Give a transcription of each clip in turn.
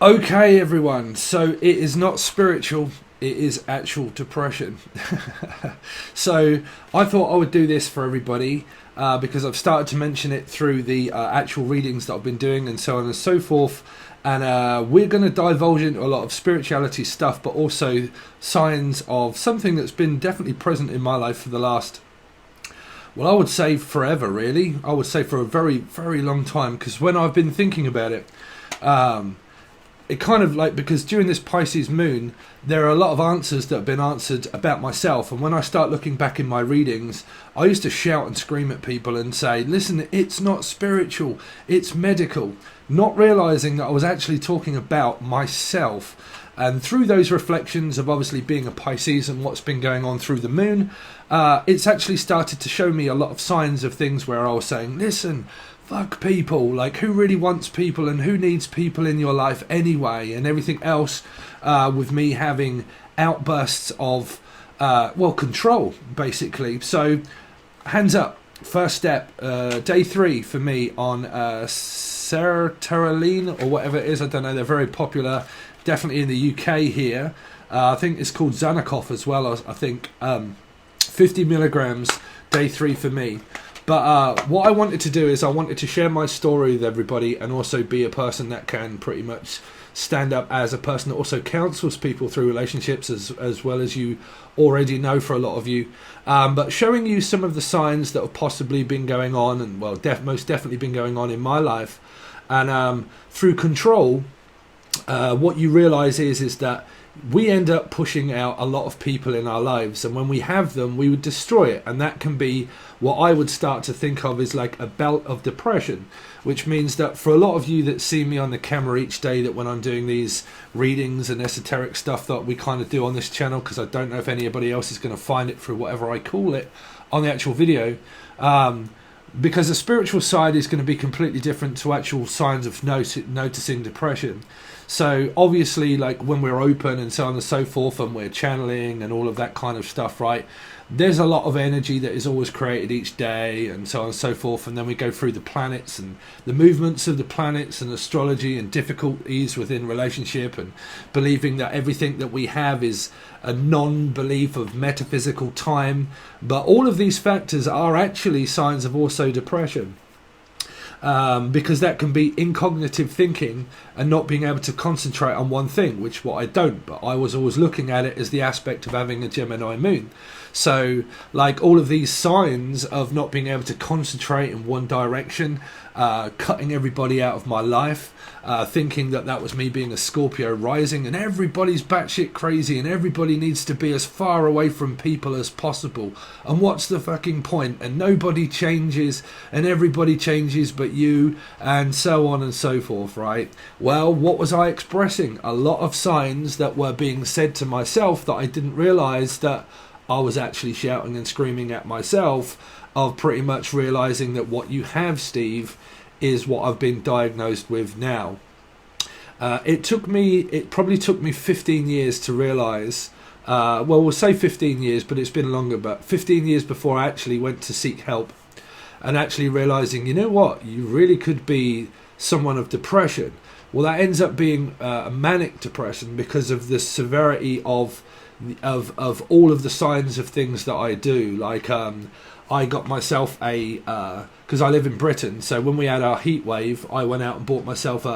Okay, everyone, so it is not spiritual, it is actual depression. So I thought I would do this for everybody because I've started to mention it through the actual readings that I've been doing and so on and so forth. And we're going to divulge into a lot of spirituality stuff, but also signs of something that's been definitely present in my life for the last, well, I would say forever, really. I would say for a very, very long time, because when I've been thinking about it, it kind of like, because during this Pisces moon, there are a lot of answers that have been answered about myself. And when I start looking back in my readings, I used to shout and scream at people and say, listen, it's not spiritual, it's medical. Not realizing that I was actually talking about myself. And through those reflections of obviously being a Pisces and what's been going on through the moon, it's actually started to show me a lot of signs of things where I was saying, listen, fuck people, like who really wants people and who needs people in your life anyway, and everything else, with me having outbursts of control, basically. So hands up, first step, day 3 for me on Sertraline or whatever it is, I don't know, they're very popular, definitely in the UK here. I think it's called Zanakoff as well, I think. 50 milligrams, day 3 for me. But what I wanted to do is I wanted to share my story with everybody and also be a person that can pretty much stand up as a person that also counsels people through relationships, as well as you already know for a lot of you. But showing you some of the signs that have possibly been going on, and well, most definitely been going on in my life. And through control, what you realize is that we end up pushing out a lot of people in our lives, and when we have them, we would destroy it. And that can be what I would start to think of as like a belt of depression, which means that for a lot of you that see me on the camera each day, that when I'm doing these readings and esoteric stuff that we kind of do on this channel, because I don't know if anybody else is going to find it through whatever I call it on the actual video, because the spiritual side is going to be completely different to actual signs of noticing depression. So obviously, like when we're open and so on and so forth, and we're channeling and all of that kind of stuff, right, there's a lot of energy that is always created each day and so on and so forth. And then we go through the planets and the movements of the planets and astrology and difficulties within relationship, and believing that everything that we have is a non-belief of metaphysical time. But all of these factors are actually signs of also depression. Because that can be incognitive thinking and not being able to concentrate on one thing, which what I don't, but I was always looking at it as the aspect of having a Gemini moon. So like all of these signs of not being able to concentrate in one direction, cutting everybody out of my life, thinking that that was me being a Scorpio rising, and everybody's batshit crazy and everybody needs to be as far away from people as possible, and what's the fucking point, and nobody changes and everybody changes but you, and so on and so forth, right? Well, what was I expressing? A lot of signs that were being said to myself that I didn't realize that I was actually shouting and screaming at myself, of pretty much realizing that what you have, Steve, is what I've been diagnosed with now. It probably took me 15 years to realize, we'll say 15 years, but it's been longer, but 15 years before I actually went to seek help and actually realizing, you know what, you really could be someone of depression. Well, that ends up being a manic depression because of the severity of all of the signs of things that I do. Like I got myself because I live in Britain, so when we had our heat wave, I went out and bought myself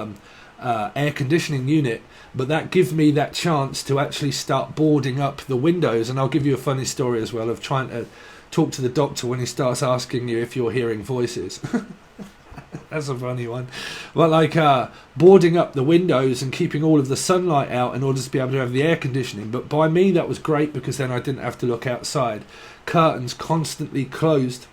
air conditioning unit, but that gives me that chance to actually start boarding up the windows. And I'll give you a funny story as well of trying to talk to the doctor when he starts asking you if you're hearing voices. That's a funny one. But like boarding up the windows and keeping all of the sunlight out in order to be able to have the air conditioning. But by me, that was great because then I didn't have to look outside. Curtains constantly closed,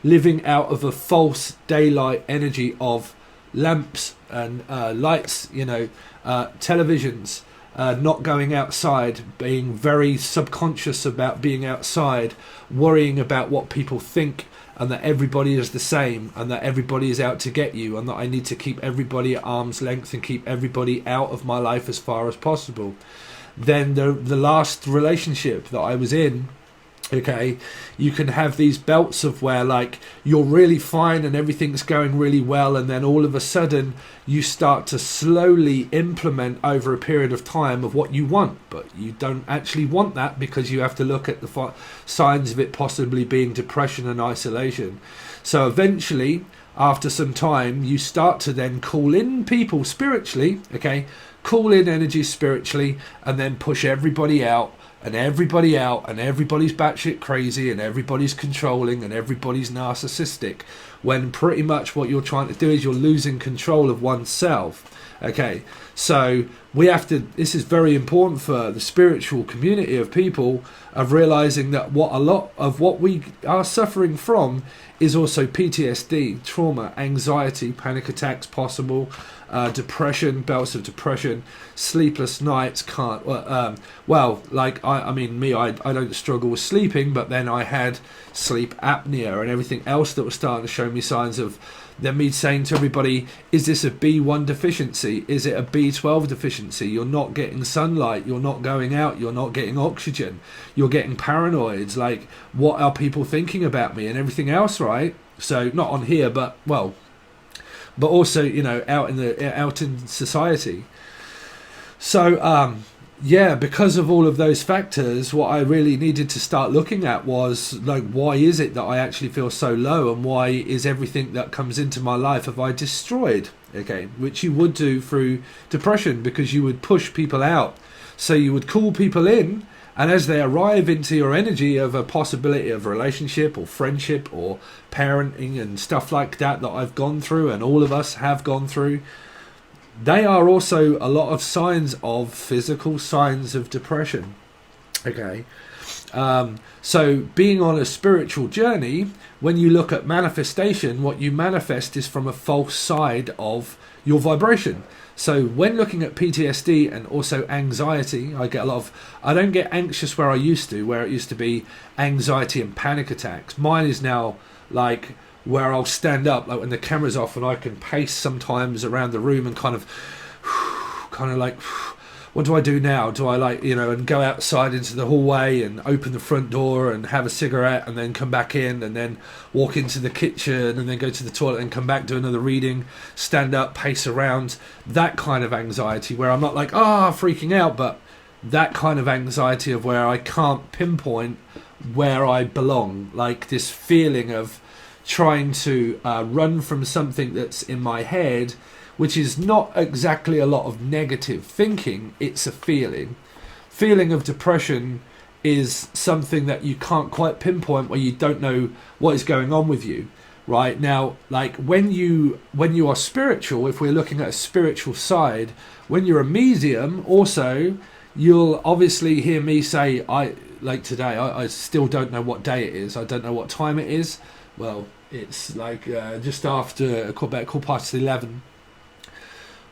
living out of a false daylight energy of lamps and lights, televisions, not going outside, being very subconscious about being outside, worrying about what people think, and that everybody is the same, and that everybody is out to get you, and that I need to keep everybody at arm's length and keep everybody out of my life as far as possible. Then the last relationship that I was in, Okay, you can have these belts of where like you're really fine and everything's going really well, and then all of a sudden you start to slowly implement over a period of time of what you want, but you don't actually want that, because you have to look at the signs of it possibly being depression and isolation. So eventually, after some time, you start to then call in people spiritually, okay, call in energy spiritually, and then push everybody out, and everybody's batshit crazy, and everybody's controlling, and everybody's narcissistic, when pretty much what you're trying to do is you're losing control of oneself. Okay, so we have to, this is very important for the spiritual community of people, of realizing that what a lot of what we are suffering from is also PTSD, trauma, anxiety, panic attacks possible, depression, bouts of depression, sleepless nights, I don't struggle with sleeping, but then I had sleep apnea and everything else that was starting to show me signs of then me saying to everybody, is this a B1 deficiency? Is it a B12 deficiency? You're not getting sunlight, you're not going out, you're not getting oxygen, you're getting paranoids, like what are people thinking about me and everything else, right? So not on here, but also, you know, out in society. So yeah, because of all of those factors, what I really needed to start looking at was like, why is it that I actually feel so low, and why is everything that comes into my life have I destroyed? Okay, which you would do through depression, because you would push people out. So you would call people in, and as they arrive into your energy of a possibility of relationship or friendship or parenting and stuff like that I've gone through, and all of us have gone through, they are also a lot of signs of physical signs of depression. Okay, so being on a spiritual journey, when you look at manifestation, what you manifest is from a false side of your vibration. So when looking at PTSD and also anxiety, I don't get anxious where it used to be anxiety and panic attacks. Mine is now like where I'll stand up, like when the camera's off, and I can pace sometimes around the room and kind of like, what do I do now? Do I like, you know, and go outside into the hallway and open the front door and have a cigarette and then come back in and then walk into the kitchen and then go to the toilet and come back, do another reading, stand up, pace around, that kind of anxiety where I'm not like, freaking out, but that kind of anxiety of where I can't pinpoint where I belong, like this feeling of trying to run from something that's in my head, which is not exactly a lot of negative thinking, it's a feeling. Feeling of depression is something that you can't quite pinpoint, where you don't know what is going on with you. Right now, like when you are spiritual, if we're looking at a spiritual side, when you're a medium also, you'll obviously hear me say, today, I still don't know what day it is, I don't know what time it is. Well, it's like just after about 11:15.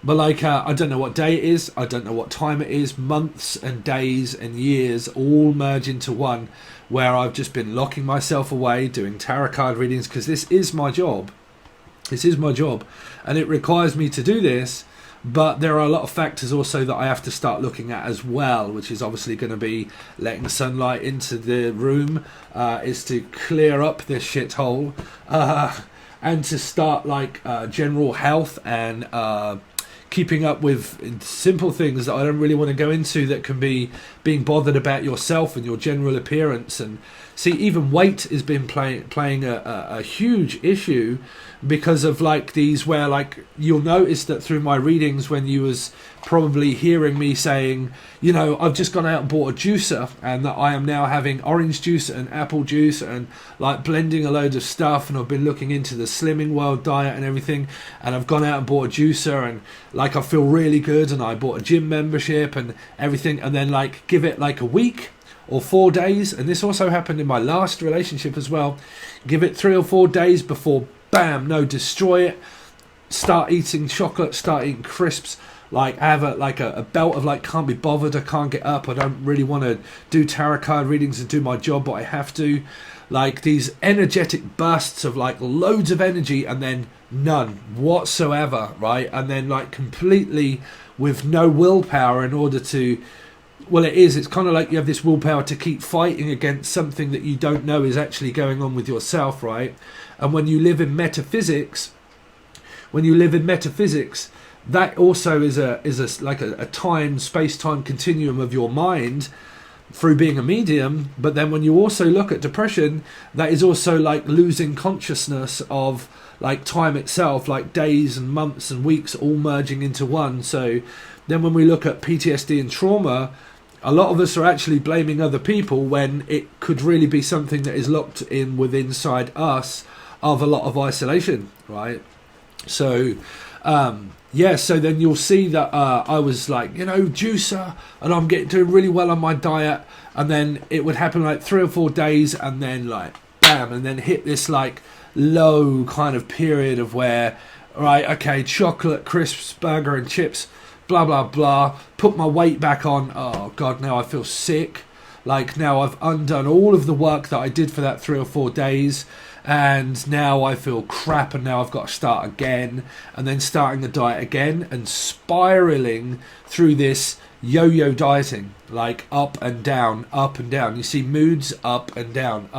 But like, I don't know what day it is, I don't know what time it is, months and days and years all merge into one, where I've just been locking myself away, doing tarot card readings, because this is my job. This is my job, and it requires me to do this, but there are a lot of factors also that I have to start looking at as well, which is obviously going to be letting sunlight into the room, is to clear up this shithole, and to start like general health and keeping up with simple things that I don't really want to go into, that can be being bothered about yourself and your general appearance. And see, even weight has been playing a huge issue, because of like these, where like you'll notice that through my readings, when you was probably hearing me saying, you know, I've just gone out and bought a juicer, and that I am now having orange juice and apple juice and like blending a load of stuff, and I've been looking into the Slimming World diet and everything, and I've gone out and bought a juicer, and like I feel really good, and I bought a gym membership and everything, and then like give it like a week or 4 days, and this also happened in my last relationship as well, give it 3 or 4 days before bam, no, destroy it, start eating chocolate, start eating crisps, like I have a belt of like, can't be bothered, I can't get up, I don't really want to do tarot card readings and do my job, but I have to, like these energetic bursts of like loads of energy, and then none whatsoever, right? And then like completely with no willpower in order to well, it is. It's kind of like you have this willpower to keep fighting against something that you don't know is actually going on with yourself, right? And when you live in metaphysics, that also is a time, space-time continuum of your mind through being a medium. But then when you also look at depression, that is also like losing consciousness of like time itself, like days and months and weeks all merging into one. So then when we look at PTSD and trauma, a lot of us are actually blaming other people when it could really be something that is locked in within inside us of a lot of isolation, right? So so then you'll see that I was like, juicer, and I'm doing really well on my diet, and then it would happen like 3 or 4 days, and then like bam, and then hit this like low kind of period of where, right, okay, chocolate, crisps, burger and chips, blah blah blah, put my weight back on. Oh god, now I feel sick. Like now I've undone all of the work that I did for that 3 or 4 days, and now I feel crap, and now I've got to start again, and then starting the diet again, and spiraling through this yo-yo dieting, like up and down, up and down. You see moods up and down,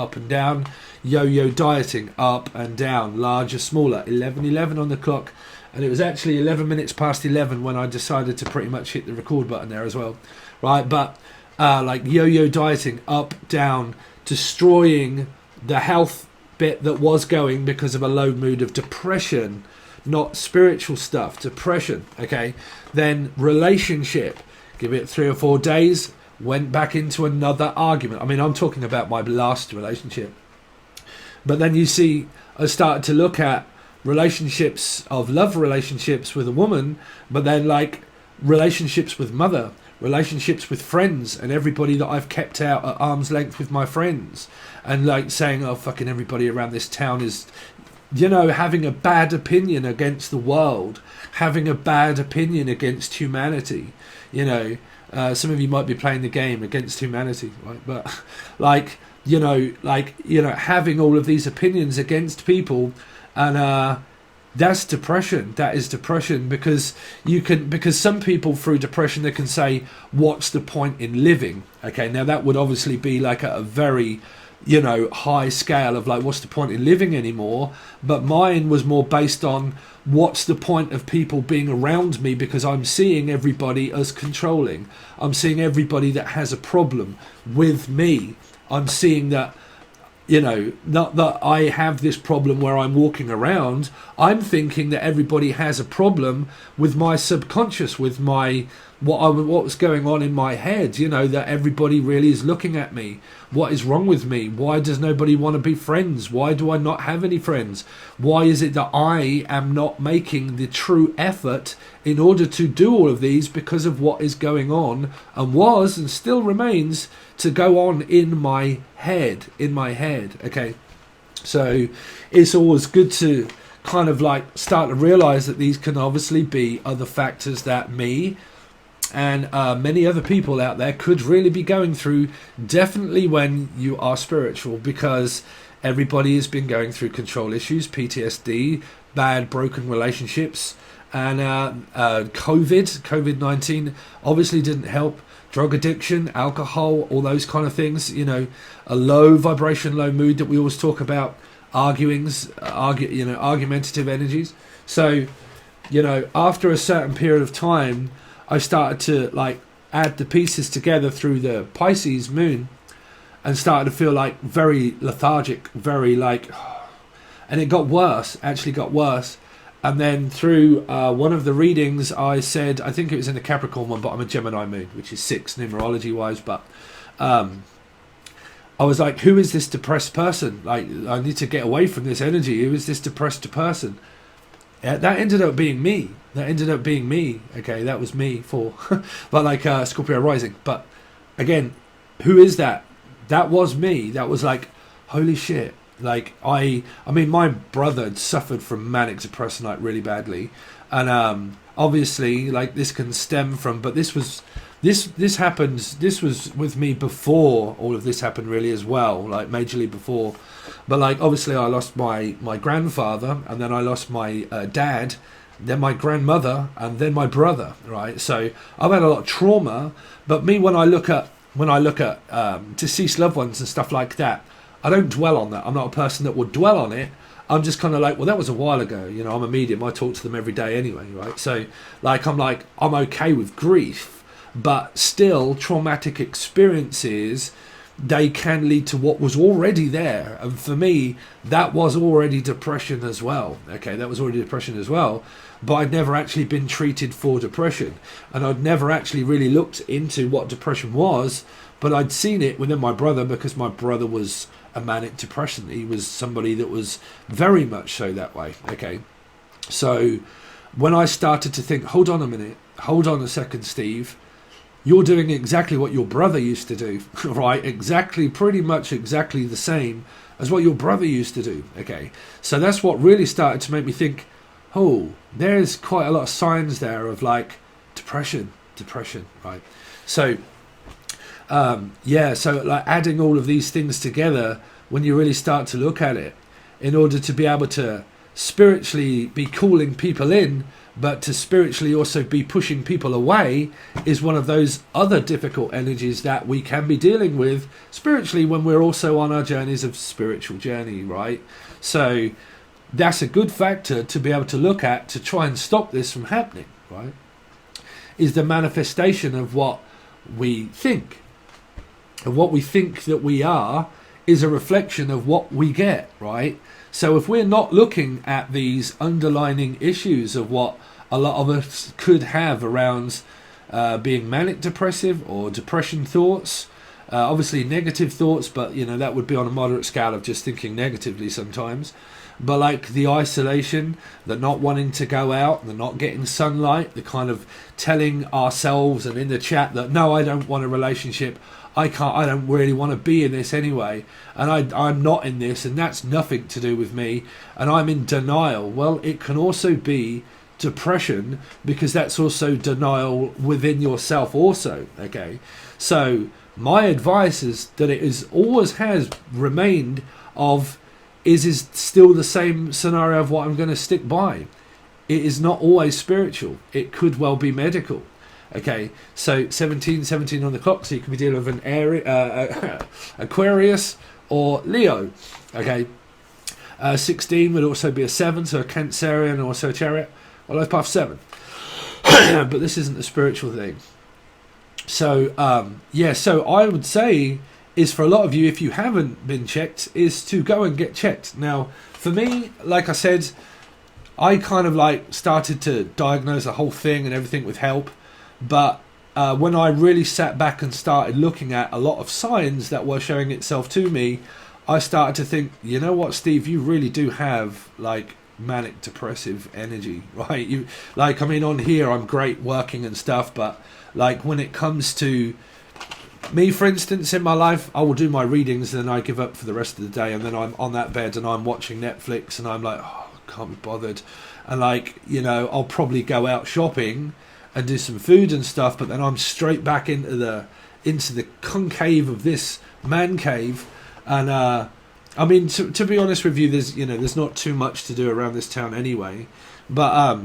yo-yo dieting, up and down, larger, smaller, 11:11 on the clock. And it was actually 11 minutes past 11 when I decided to pretty much hit the record button there as well, right? But like yo-yo dieting, up, down, destroying the health bit that was going because of a low mood of depression, not spiritual stuff, depression, okay? Then relationship, give it 3 or 4 days, went back into another argument. I mean, I'm talking about my last relationship. But then you see, I started to look at relationships of love relationships with a woman, but then like relationships with mother, relationships with friends, and everybody that I've kept out at arm's length with my friends, and like saying, oh, fucking everybody around this town is, having a bad opinion against the world, having a bad opinion against humanity. Some of you might be playing the game against humanity, right? But having all of these opinions against people. And that's depression. That is depression, because some people through depression, they can say, what's the point in living? Okay, now that would obviously be like a very, high scale of like, what's the point in living anymore? But mine was more based on what's the point of people being around me, because I'm seeing everybody as controlling. I'm seeing everybody that has a problem with me. I'm seeing that, not that I have this problem where I'm walking around. I'm thinking that everybody has a problem with my subconscious, with my what's going on in my head. That everybody really is looking at me. What is wrong with me? Why does nobody want to be friends? Why do I not have any friends? Why is it that I am not making the true effort in order to do all of these, because of what is going on and was and still remains to go on in my head, okay? So it's always good to kind of like start to realize that these can obviously be other factors that me and many other people out there could really be going through, definitely when you are spiritual, because everybody has been going through control issues, PTSD, bad broken relationships, and COVID-19 obviously didn't help. Drug addiction, alcohol, all those kind of things, a low vibration, low mood that we always talk about, argumentative energies. So, after a certain period of time, I started to like add the pieces together through the Pisces moon, and started to feel like very lethargic, very like, and it got worse, And then through one of the readings, I said, I think it was in the Capricorn one, but I'm a Gemini moon, which is 6 numerology wise. But I was like, who is this depressed person? Like, I need to get away from this energy. Who is this depressed person? That ended up being me. Okay, that was me for, but like Scorpio rising. But again, who is that? That was me. That was like, holy shit. Like I mean, my brother had suffered from manic depression like really badly, and obviously like this can stem from. But this was with me before all of this happened really as well, like majorly before. But like obviously I lost my grandfather, and then I lost my dad, then my grandmother, and then my brother, right? So I've had a lot of trauma, but me, when I look at deceased loved ones and stuff like that, I don't dwell on that. I'm not a person that would dwell on it. I'm just kind of like, well, that was a while ago. You know, I'm a medium. I talk to them every day anyway, right? So, I'm okay with grief, but still, traumatic experiences, they can lead to what was already there. And for me, that was already depression as well. Okay, that was already depression as well. But I'd never actually been treated for depression. And I'd never actually really looked into what depression was. But I'd seen it within my brother, because my brother was a manic depression. He was somebody that was very much so that way. Okay, so when I started to think, hold on a minute, hold on a second, Steve, you're doing exactly what your brother used to do, right? Pretty much exactly the same as what your brother used to do. Okay, so that's what really started to make me think, oh, there's quite a lot of signs there of like depression, right? So so like adding all of these things together, when you really start to look at it, in order to be able to spiritually be calling people in, but to spiritually also be pushing people away, is one of those other difficult energies that we can be dealing with spiritually when we're also on our journeys of spiritual journey, right? So that's a good factor to be able to look at to try and stop this from happening, right? Is the manifestation of what we think. And what we think that we are is a reflection of what we get, right? So if we're not looking at these underlying issues of what a lot of us could have around being manic depressive or depression thoughts, obviously negative thoughts, but that would be on a moderate scale of just thinking negatively sometimes. But like the isolation, the not wanting to go out, the not getting sunlight, the kind of telling ourselves and in the chat that no, I don't want a relationship, I don't really want to be in this anyway, and I'm not in this, and that's nothing to do with me, and I'm in denial. Well, it can also be depression, because that's also denial within yourself also. Okay, so my advice is that it is always has remained of, is still the same scenario of what I'm going to stick by. It is not always spiritual. It could well be medical. Okay, so 17 on the clock, so you can be dealing with an Aquarius or Leo. Okay, 16 would also be a 7, so a Cancerian, also a Chariot. Well, that's part 7. But this isn't a spiritual thing. So, so I would say is for a lot of you, if you haven't been checked, is to go and get checked. Now, for me, like I said, I kind of like started to diagnose the whole thing and everything with help. But when I really sat back and started looking at a lot of signs that were showing itself to me, I started to think, you know what, Steve, you really do have like manic depressive energy, right? You like, I mean, on here I'm great working and stuff, but like when it comes to me, for instance, in my life, I will do my readings and then I give up for the rest of the day, and then I'm on that bed and I'm watching Netflix and I'm like, oh, I can't be bothered. And like, I'll probably go out shopping and do some food and stuff, but then I'm straight back into the concave of this man cave. And I mean, to be honest with you, there's not too much to do around this town anyway, but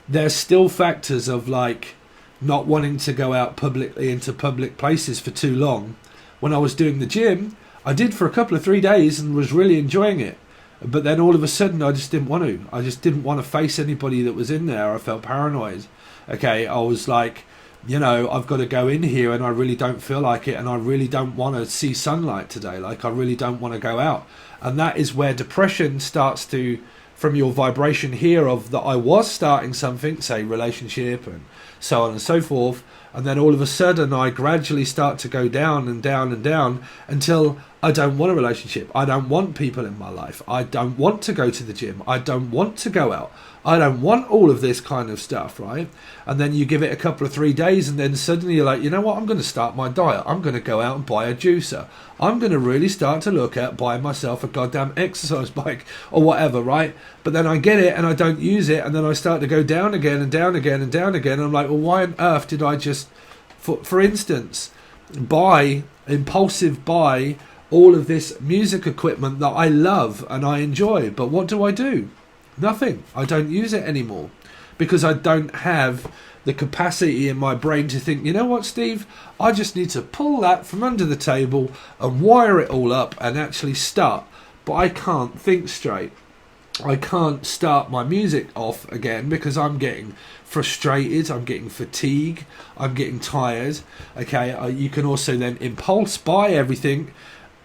there's still factors of like not wanting to go out publicly into public places for too long. When I was doing the gym, I did for a couple of 3 days and was really enjoying it. But then all of a sudden, I just didn't want to. I just didn't want to face anybody that was in there. I felt paranoid. Okay, I was like, I've got to go in here and I really don't feel like it, and I really don't want to see sunlight today. Like, I really don't want to go out. And that is where depression starts to, from your vibration here of that I was starting something, say relationship and so on and so forth, and then all of a sudden I gradually start to go down and down and down until I don't want a relationship. I don't want people in my life. I don't want to go to the gym. I don't want to go out. I don't want all of this kind of stuff, right? And then you give it a couple of 3 days and then suddenly you're like, you know what, I'm going to start my diet. I'm going to go out and buy a juicer. I'm going to really start to look at buying myself a goddamn exercise bike or whatever, right? But then I get it and I don't use it, and then I start to go down again and down again and down again. And I'm like, well, why on earth did I just, for instance, impulsive buy all of this music equipment that I love and I enjoy? But what do? Nothing. I don't use it anymore because I don't have the capacity in my brain to think, you know what, Steve, I just need to pull that from under the table and wire it all up and actually start. But I can't think straight. I can't start my music off again because I'm getting frustrated, I'm getting fatigue, I'm getting tired. Okay, you can also then impulse buy everything.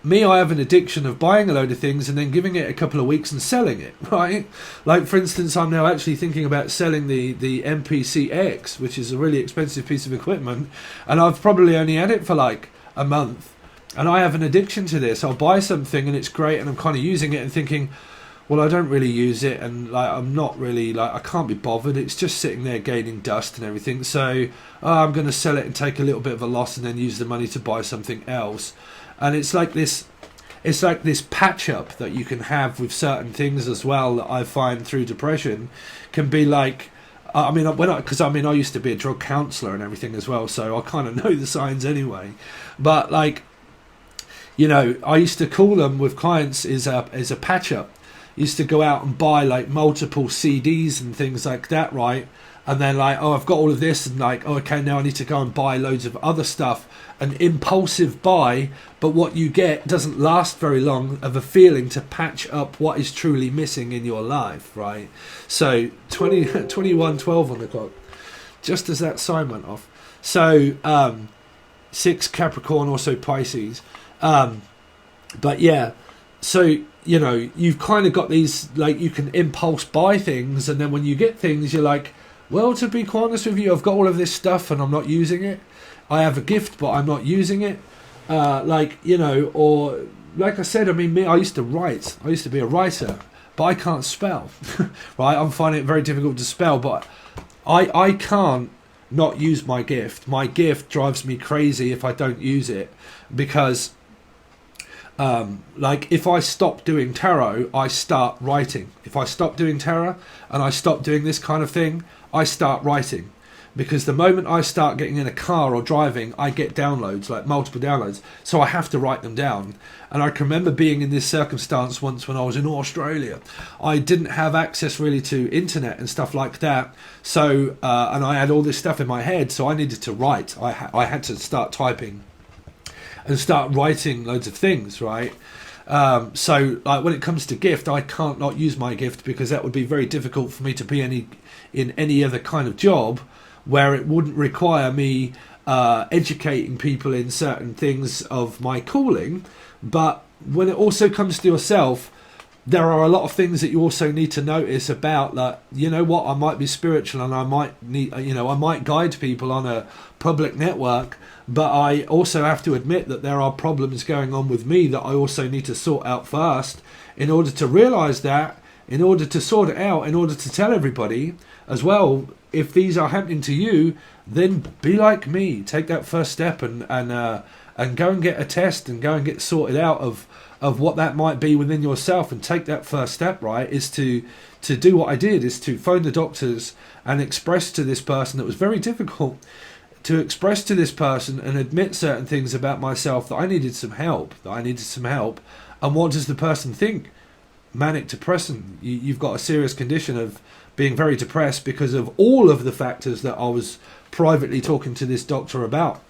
Me, I have an addiction of buying a load of things and then giving it a couple of weeks and selling it, right? Like, for instance, I'm now actually thinking about selling the MPC-X, which is a really expensive piece of equipment, and I've probably only had it for like a month. And I have an addiction to this. I'll buy something and it's great and I'm kind of using it and thinking, well, I don't really use it, and like I'm not really, like, I can't be bothered. It's just sitting there gaining dust and everything. So I'm going to sell it and take a little bit of a loss and then use the money to buy something else. And it's like this patch up that you can have with certain things as well that I find through depression can be like, I used to be a drug counselor and everything as well, so I kind of know the signs anyway. But like, you know, I used to call them with clients is a patch up. Used to go out and buy like multiple CDs and things like that, right? And then like, oh, I've got all of this, and like, oh, okay, now I need to go and buy loads of other stuff. An impulsive buy, but what you get doesn't last very long of a feeling to patch up what is truly missing in your life, right? So 21:12 on the clock, just as that sign went off. So 6 Capricorn, also Pisces. But yeah, so, you know, you've kind of got these, like, you can impulse buy things, and then when you get things, you're like, well, to be quite honest with you, I've got all of this stuff and I'm not using it. I have a gift, but I'm not using it. Like, you know, or like I said, I mean, I used to write. I used to be a writer, but I can't spell, right? I'm finding it very difficult to spell, but I can't not use my gift. My gift drives me crazy if I don't use it, because like, if I stop doing tarot, I start writing. If I stop doing tarot and I stop doing this kind of thing, I start writing. Because the moment I start getting in a car or driving, I get downloads, like multiple downloads. So I have to write them down. And I can remember being in this circumstance once when I was in Australia. I didn't have access really to internet and stuff like that. So, and I had all this stuff in my head, so I needed to write. I had to start typing and start writing loads of things, right? So like, when it comes to gift, I can't not use my gift, because that would be very difficult for me to be in any other kind of job where it wouldn't require me educating people in certain things of my calling. But when it also comes to yourself, there are a lot of things that you also need to notice about that. You know what, I might be spiritual and I might need, you know, I might guide people on a public network, but I also have to admit that there are problems going on with me that I also need to sort out first, in order to realize that, in order to sort it out, in order to tell everybody as well. If these are happening to you, then be like me. Take that first step and go and get a test and go and get sorted out of what that might be within yourself, and take that first step, right? Is to do what I did, is to phone the doctors and express to this person, that was very difficult to express to this person and admit certain things about myself, that I needed some help, And what does the person think? Manic depression. You've got a serious condition of being very depressed because of all of the factors that I was privately talking to this doctor about.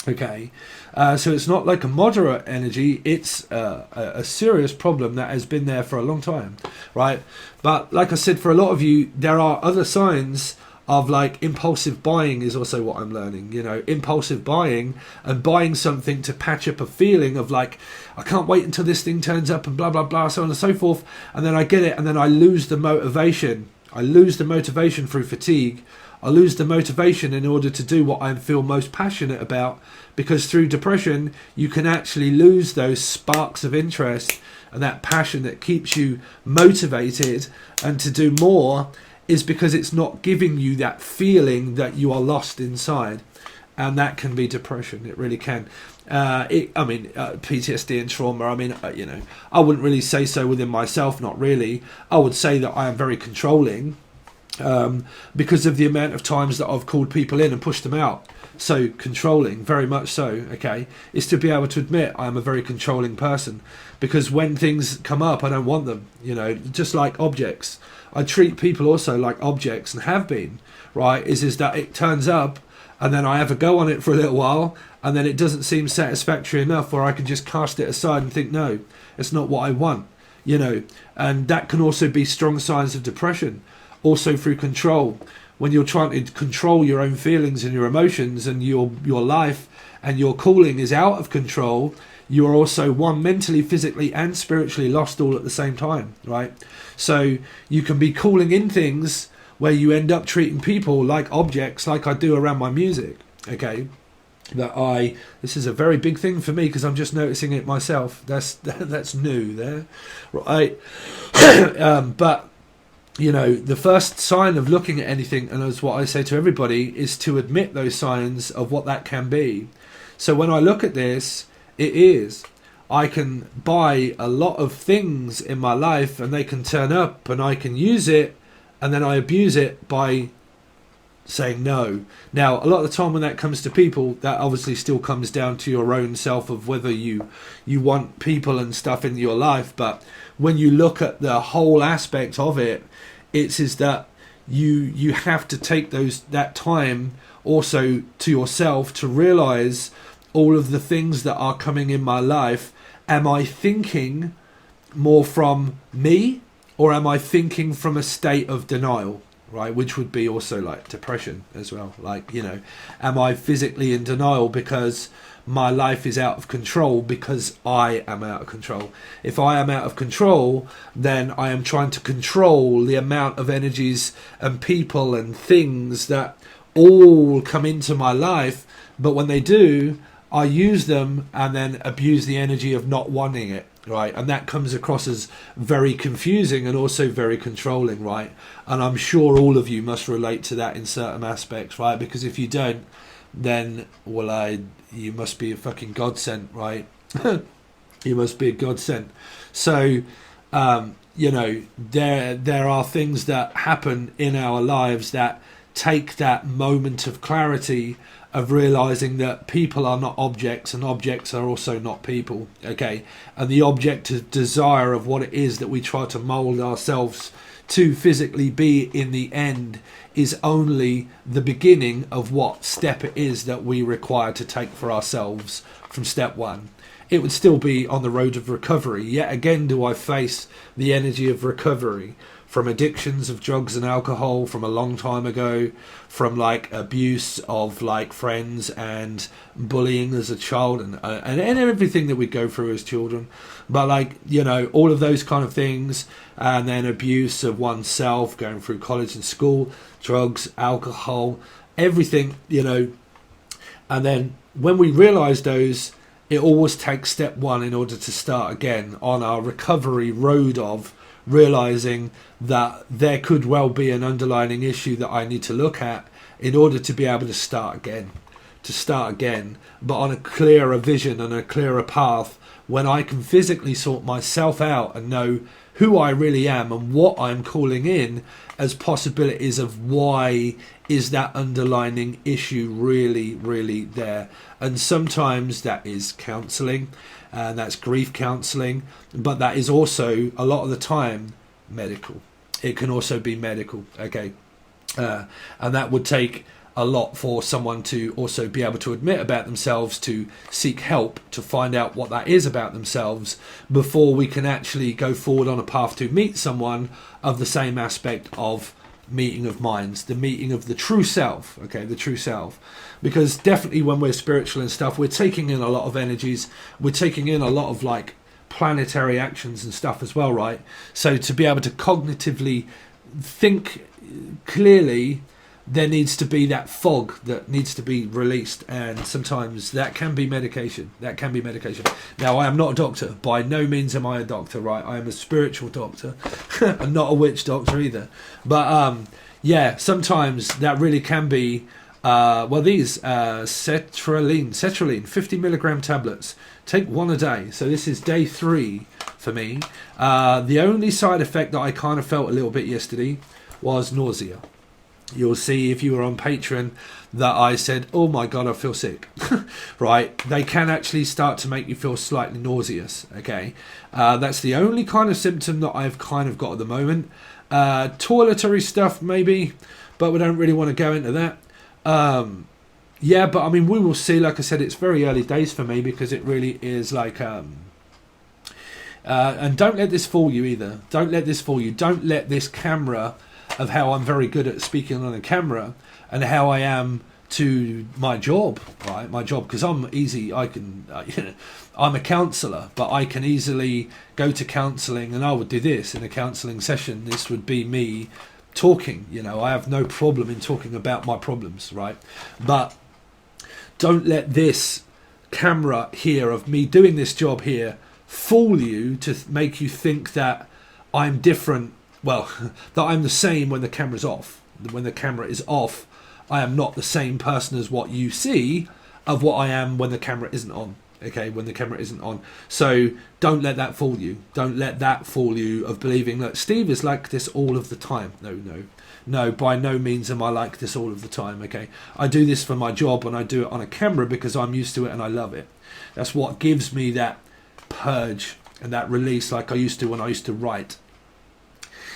Okay, so it's not like a moderate energy, it's a serious problem that has been there for a long time, right? But like I said, for a lot of you, there are other signs of, like, impulsive buying is also what I'm learning. You know, impulsive buying and buying something to patch up a feeling of, like, I can't wait until this thing turns up and blah, blah, blah, so on and so forth. And then I get it, and then I lose the motivation. I lose the motivation through fatigue. I lose the motivation in order to do what I feel most passionate about, because through depression, you can actually lose those sparks of interest and that passion that keeps you motivated and to do more, is because it's not giving you that feeling that you are lost inside. And that can be depression. It really can. PTSD and trauma, you know, I wouldn't really say so within myself, not really. I would say that I am very controlling. because of the amount of times that I've called people in and pushed them out. So controlling, very much so, okay, is to be able to admit I am a very controlling person, because when things come up, I don't want them, you know, just like objects. I treat people also like objects, and have been, right, is that it turns up and then I have a go on it for a little while, and then it doesn't seem satisfactory enough where I can just cast it aside and think, no, it's not what I want, you know. And that can also be strong signs of depression, also through control. When you're trying to control your own feelings and your emotions and your life, and your calling is out of control, you are also, one, mentally, physically and spiritually lost all at the same time, right? So you can be calling in things where you end up treating people like objects, like I do around my music, okay? This is a very big thing for me because I'm just noticing it myself. That's new there, right? But you know, the first sign of looking at anything, and that's what I say to everybody, is to admit those signs of what that can be. So when I look at this, I can buy a lot of things in my life and they can turn up and I can use it, and then I abuse it by saying no. Now, a lot of the time when that comes to people, that obviously still comes down to your own self of whether you want people and stuff in your life. But when you look at the whole aspect of it, is that you have to take that time also to yourself to realize all of the things that are coming in my life. Am I thinking more from me, or am I thinking from a state of denial, right? Which would be also like depression as well. Like, you know, am I physically in denial because my life is out of control because I am out of control? If I am out of control, then I am trying to control the amount of energies and people and things that all come into my life. But when they do, I use them and then abuse the energy of not wanting it, right? And that comes across as very confusing and also very controlling, right? And I'm sure all of you must relate to that in certain aspects, right? Because if you don't, then, well, you must be a fucking godsend, right? You must be a godsend. So, you know, there are things that happen in our lives that take that moment of clarity of realizing that people are not objects and objects are also not people, okay? And the object of desire of what it is that we try to mold ourselves to physically be in the end is only the beginning of what step it is that we require to take for ourselves from step one. It would still be on the road of recovery. Yet again do I face the energy of recovery from addictions of drugs and alcohol from a long time ago, from like abuse of like friends and bullying as a child, and everything that we go through as children. But like, you know, all of those kind of things, and then abuse of oneself going through college and school, drugs, alcohol, everything, you know. And then when we realize those, it always takes step one in order to start again on our recovery road of realizing that there could well be an underlying issue that I need to look at in order to be able to start again, but on a clearer vision and a clearer path, when I can physically sort myself out and know who I really am and what I'm calling in as possibilities of why is that underlying issue really there. And sometimes that is counselling, and that's grief counselling, but that is also a lot of the time medical. It can also be medical, okay? And that would take a lot for someone to also be able to admit about themselves, to seek help, to find out what that is about themselves before we can actually go forward on a path to meet someone of the same aspect of meeting of minds, the meeting of the true self, okay, the true self. Because definitely when we're spiritual and stuff, we're taking in a lot of energies, we're taking in a lot of like planetary actions and stuff as well, right? So to be able to cognitively think clearly, there needs to be that fog that needs to be released, and sometimes that can be medication. Now, I am not a doctor. By no means am I a doctor, right? I am a spiritual doctor. I'm not a witch doctor either. But yeah, sometimes that really can be these Sertraline 50mg tablets. Take one a day. So this is day 3 for me. The only side effect that I kind of felt a little bit yesterday was nausea. You'll see if you were on Patron that I said, oh my God, I feel sick, right? They can actually start to make you feel slightly nauseous, okay? That's the only kind of symptom that I've kind of got at the moment. Toiletry stuff, maybe, but we don't really want to go into that. Yeah, but I mean, we will see. Like I said, it's very early days for me because it really is like... and don't let this fool you either. Don't let this fool you. Don't let this camera of how I'm very good at speaking on a camera and how I am to my job, right? My job, because I'm easy. I can, I'm a counsellor, but I can easily go to counselling, and I would do this in a counselling session. This would be me talking. I have no problem in talking about my problems, right? But don't let this camera here of me doing this job here fool you to make you think that I'm different. Well, that I'm the same when the camera's off. When the camera is off, I am not the same person as what you see of what I am when the camera isn't on. Okay, when the camera isn't on. So don't let that fool you. Don't let that fool you of believing that Steve is like this all of the time. No, by no means am I like this all of the time. Okay, I do this for my job and I do it on a camera because I'm used to it and I love it. That's what gives me that purge and that release, like I used to when I used to write.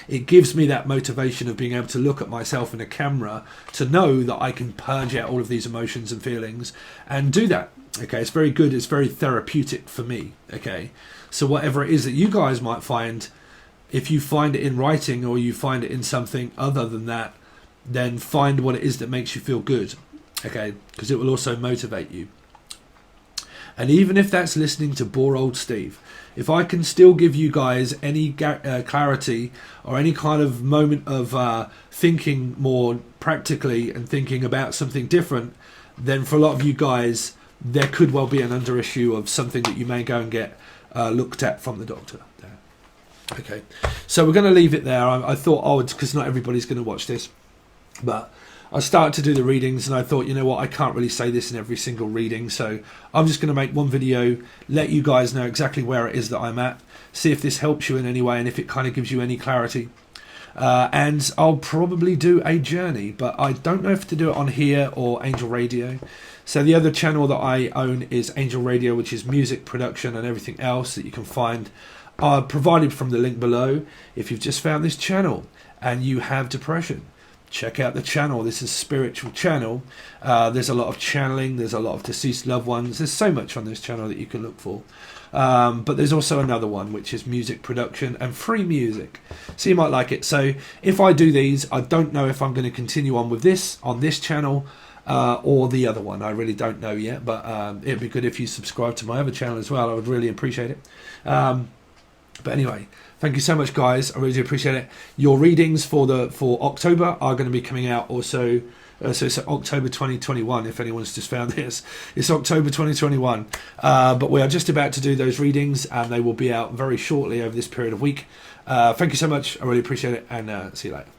It gives me that motivation of being able to look at myself in a camera to know that I can purge out all of these emotions and feelings and do that. Okay, it's very good. It's very therapeutic for me. Okay, so whatever it is that you guys might find, if you find it in writing or you find it in something other than that, then find what it is that makes you feel good. Okay, because it will also motivate you. And even if that's listening to bore old Steve, if I can still give you guys any clarity or any kind of moment of thinking more practically and thinking about something different, then for a lot of you guys, there could well be an under issue of something that you may go and get looked at from the doctor. Okay, so we're going to leave it there. I thought, because not everybody's going to watch this, but I started to do the readings and I thought, you know what, I can't really say this in every single reading, so I'm just going to make one video, let you guys know exactly where it is that I'm at, see if this helps you in any way and if it kind of gives you any clarity. And I'll probably do a journey, but I don't know if to do it on here or Angel Radio. So the other channel that I own is Angel Radio, which is music production and everything else that you can find provided from the link below. If you've just found this channel and you have depression, check out the channel. This is a spiritual channel. There's a lot of channeling. There's a lot of deceased loved ones. There's so much on this channel that you can look for. But there's also another one, which is music production and free music. So you might like it. So if I do these, I don't know if I'm going to continue on with this on this channel or the other one. I really don't know yet. But it'd be good if you subscribe to my other channel as well. I would really appreciate it. But anyway, thank you so much, guys. I really do appreciate it. Your readings for October are going to be coming out also. So it's October 2021, if anyone's just found this. It's October 2021. But we are just about to do those readings, and they will be out very shortly over this period of week. Thank you so much. I really appreciate it, and see you later.